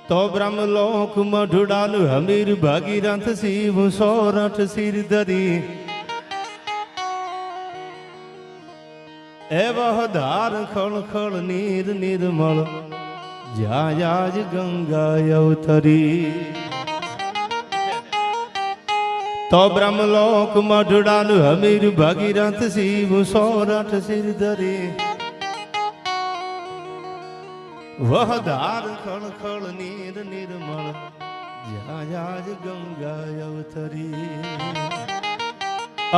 तो ब्रह्मलोक मढुडाल हमीर भागीरथ शिव सोरठ सिर धरी एवह धार खळ खळ नीर निर्मल जायाज गंगा अवतरी तो ब्रह्मलोक मढुडाल हमीर भागीरथ शिव सोरठ सिर धरी वह धार खळ खळ नीर निर्मल जायाज गंगा अवतरी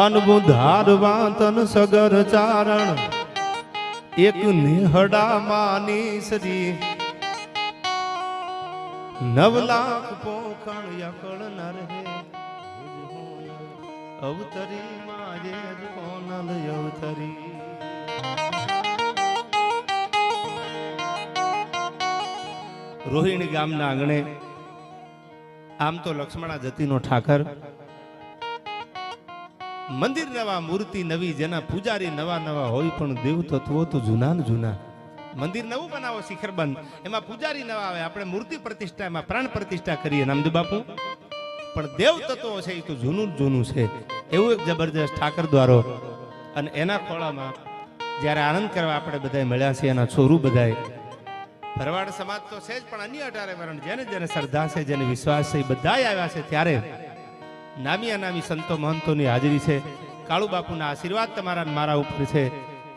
अनबुधारवा तन सगर चारण एक निहड़ा मानी श्री 9 लाख पोखण यकड़ नर है अवतरी माजे कोनल अवतरी रोहिणी गामना आंगणे आम तो लक्ष्मणा जतीनो ठाकर मंदिर नवा मूर्ति नवी जेना पुजारी नवा नवा होय पण देव तत्वो तो जूना न जूना मंदिर नवुं बनावो शिखरबंद एमां पुजारी नवा आवे आपणे मूर्ति प्रतिष्ठा एमां प्राण प्रतिष्ठा करीए नामदेव बापू पण देव तत्वो छे ई तो जूनुं जूनुं छे एवुं एक जबरदस्त ठाकर द्वारो अने एना खोळामां ज्यारे आनंद करवा आपणे बधाय मळ्या छे एना छोरू बधाय भरवाड़ समाज तो छे ज पण अन्य 18 वर्ण जेने जेने श्रद्धा छे जेने विश्वास छे बधाय आव्या छे त्यारे नामिया नामी संतो महंतोनी हाजरी छे काळू बापूना आशीर्वाद तमारा मारा उपर छे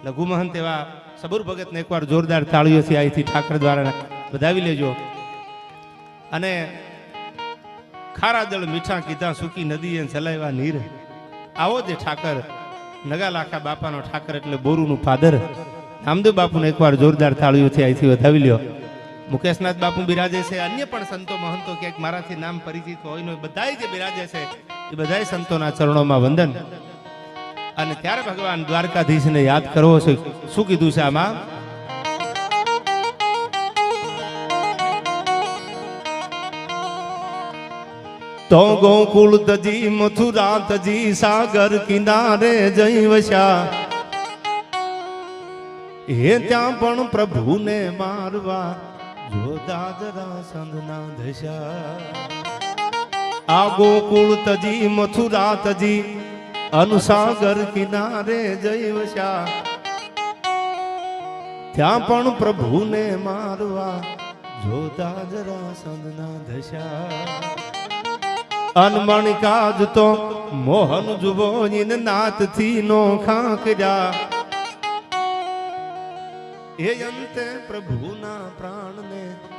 लघु महंत एवा सबूर भगत ने एकवार जोरदार ताळीओथी आईथी ठाकर द्वारा बधावी लेजो अने खारा दळ मीठा कीधा सूकी नदी ए चलाव्या नीर आवो जे ठाकर नगा लाखा बापानो ठाकर એટલે બોરુનું ફાધર नामदेव बापू ने एकवार जोरदार ताळीओथी आईथी વધાવી લ્યો मुकेशनाथ बापू बिराजे छे अन्य पण संतो महंतो क्यांक माराथी नाम परिचित होय नो बधाय जे बिराजे छे ए बधाय संतोना चरणोमां वंदन अने त्यारे भगवान द्वारकाधीशने याद करवो छे शुं कीधुं छे आमां तो गोकुल तजी मथुरा तजी सागर किनारे जई वशा हे त्या पण प्रभु ने मारवा जो दादरा संधना दशा आ गोकुल तजी मथुरा तजी अनुसागर किनारे जई वशा त्या पण प्रभु ने मारवा जो दादरा संधना दशा अनमण काज तो मोहन जुबो इन नाथ थी नो खाकरा हे अंते प्रभु ना प्राण ने